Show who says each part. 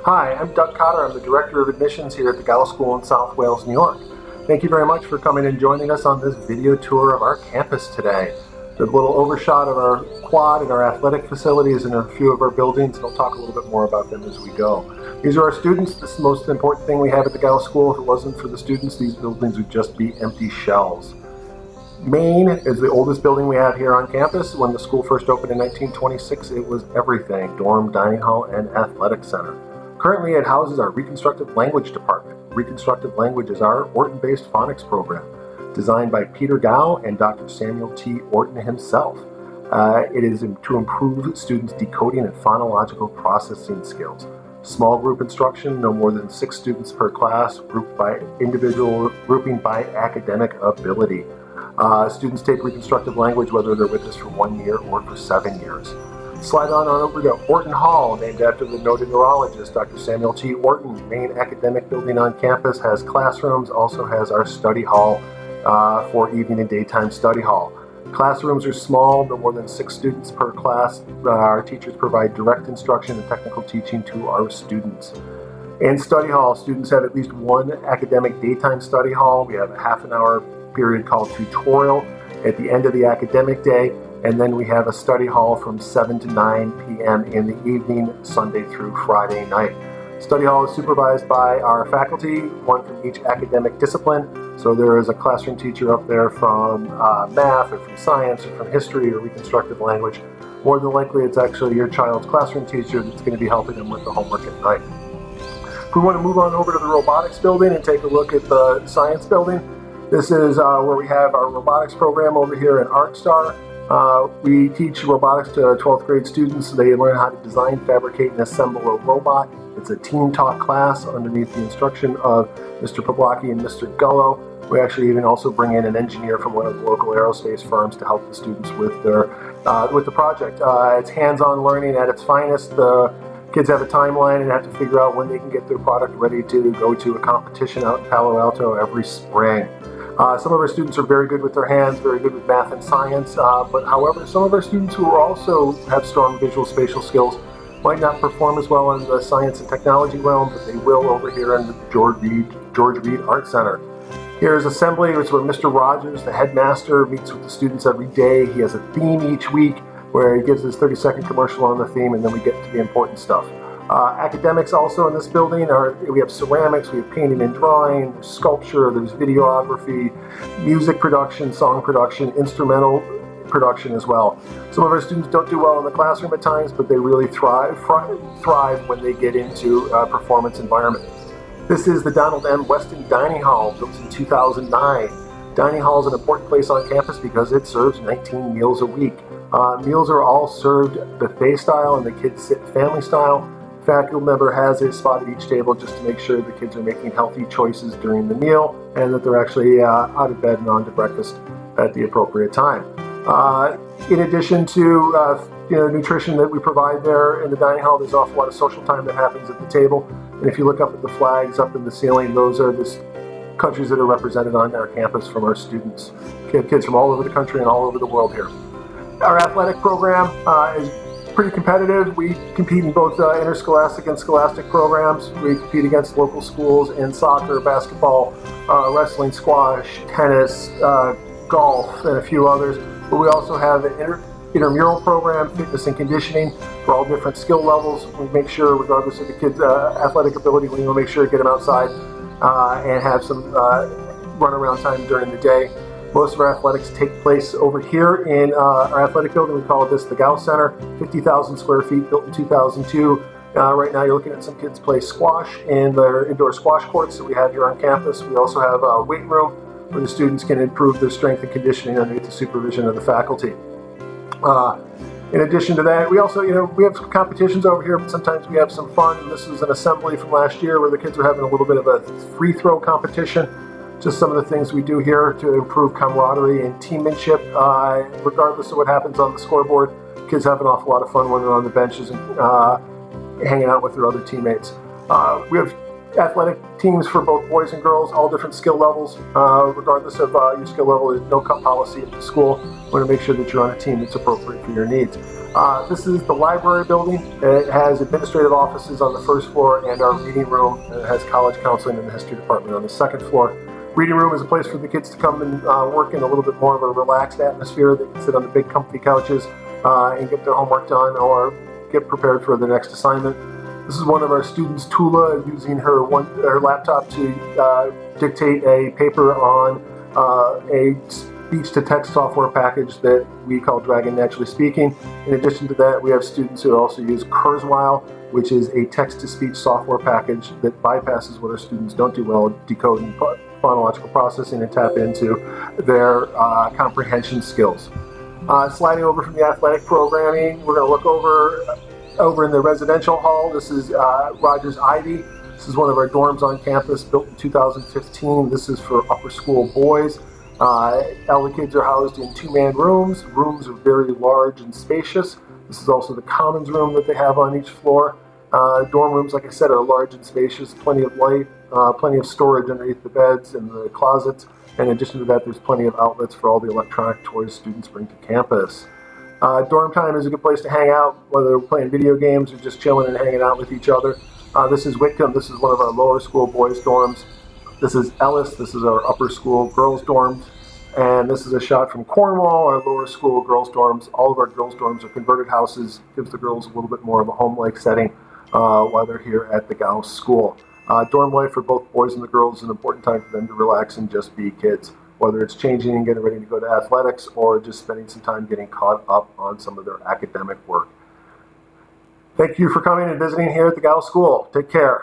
Speaker 1: Hi, I'm Doug Cotter. I'm the Director of Admissions here at the Gallo School in South Wales, New York. Thank you very much for coming and joining us on this video tour of our campus today. There's a little overshot of our quad and our athletic facilities and a few of our buildings, and I'll talk a little bit more about them as we go. These are our students. This is the most important thing we have at the Gallo School. If it wasn't for the students, these buildings would just be empty shells. Main is the oldest building we have here on campus. When the school first opened in 1926, it was everything: dorm, dining hall, and athletic center. Currently, it houses our Reconstructive Language Department. Reconstructive Language is our Horton-based phonics program, designed by Peter Gow and Dr. Samuel T. Horton himself. It is to improve students' decoding and phonological processing skills. Small group instruction, no more than 6 students per class, grouped by individual grouping by academic ability. Students take Reconstructive Language whether they're with us for 1 year or for 7 years. Slide on over to Horton Hall, named after the noted neurologist, Dr. Samuel T. Horton. Main academic building on campus, has classrooms, also has our study hall for evening and daytime study hall. Classrooms are small, no more than 6 students per class. Our teachers provide direct instruction and technical teaching to our students. In study hall, students have at least one academic daytime study hall. We have a half-an-hour period called tutorial at the end of the academic day. And then we have a study hall from 7 to 9 p.m. in the evening, Sunday through Friday night. Study hall is supervised by our faculty, one from each academic discipline. So there is a classroom teacher up there from math or from science or from history or Reconstructive Language. More than likely, it's actually your child's classroom teacher that's going to be helping them with the homework at night. If we want to move on over to the robotics building and take a look at the science building, this is where we have our robotics program over here in ArcStar. We teach robotics to 12th grade students. They learn how to design, fabricate, and assemble a robot. It's a team taught class underneath the instruction of Mr. Pablaki and Mr. Gullo. We actually even also bring in an engineer from one of the local aerospace firms to help the students with their with the project. It's hands-on learning at its finest. The kids have a timeline and have to figure out when they can get their product ready to go to a competition out in Palo Alto every spring. Some of our students are very good with their hands, very good with math and science, but however, some of our students who also have strong visual spatial skills might not perform as well in the science and technology realm, but they will over here in the George Reed Art Center. Here's assembly, which is where Mr. Rogers, the headmaster, meets with the students every day. He has a theme each week where he gives his 30-second commercial on the theme, and then we get to the important stuff. Academics also in this building we have ceramics, we have painting and drawing, there's sculpture, there's videography, music production, song production, instrumental production as well. Some of our students don't do well in the classroom at times, but they really thrive when they get into a performance environment. This is the Donald M. Weston Dining Hall, built in 2009. Dining hall is an important place on campus because it serves 19 meals a week. Meals are all served buffet style, and the kids sit family style. Faculty member has a spot at each table just to make sure the kids are making healthy choices during the meal and that they're actually out of bed and on to breakfast at the appropriate time. In addition to nutrition that we provide there in the dining hall, there's an awful lot of social time that happens at the table. And if you look up at the flags up in the ceiling, those are the countries that are represented on our campus from our students. We have kids from all over the country and all over the world here. Our athletic program is pretty competitive. We compete in both interscholastic and scholastic programs. We compete against local schools in soccer, basketball, wrestling, squash, tennis, golf, and a few others. But we also have an intramural program, fitness and conditioning, for all different skill levels. We make sure, regardless of the kids' athletic ability, we want to make sure to get them outside and have some run-around time during the day. Most of our athletics take place over here in our athletic building. We call this the Gow Center, 50,000 square feet, built in 2002. Right now you're looking at some kids play squash in their indoor squash courts that we have here on campus. We also have a weight room where the students can improve their strength and conditioning underneath the supervision of the faculty. In addition to that, we also, we have competitions over here, but sometimes we have some fun. This is an assembly from last year where the kids are having a little bit of a free throw competition. Just some of the things we do here to improve camaraderie and teammanship. Regardless of what happens on the scoreboard, kids have an awful lot of fun when they're on the benches and hanging out with their other teammates. We have athletic teams for both boys and girls, all different skill levels. Regardless of your skill level, there's no cut policy at the school. We want to make sure that you're on a team that's appropriate for your needs. This is the library building. It has administrative offices on the first floor and our reading room. And it has college counseling and the history department on the second floor. Reading room is a place for the kids to come and work in a little bit more of a relaxed atmosphere. They can sit on the big comfy couches and get their homework done or get prepared for the next assignment. This is one of our students, Tula, using her laptop to dictate a paper on a speech-to-text software package that we call Dragon Naturally Speaking. In addition to that, we have students who also use Kurzweil, which is a text-to-speech software package that bypasses what our students don't do well, decode and phonological processing, and tap into their comprehension skills. Sliding over from the athletic programming, we're going to look over in the residential hall. This is Rogers Ivy. This is one of our dorms on campus, built in 2015. This is for upper school boys. All the kids are housed in two-man rooms. Rooms are very large and spacious. This is also the commons room that they have on each floor. Dorm rooms, like I said, are large and spacious, plenty of light, plenty of storage underneath the beds and the closets. In addition to that, there's plenty of outlets for all the electronic toys students bring to campus. Dorm time is a good place to hang out, whether we're playing video games or just chilling and hanging out with each other. This is Whitcomb. This is one of our lower school boys' dorms. This is Ellis. This is our upper school girls' dorms. And this is a shot from Cornwall, our lower school girls' dorms. All of our girls' dorms are converted houses. Gives the girls a little bit more of a home-like setting while they're here at the Gauss School. Dorm life for both boys and the girls is an important time for them to relax and just be kids, whether it's changing and getting ready to go to athletics or just spending some time getting caught up on some of their academic work. Thank you for coming and visiting here at the Gauss School. Take care.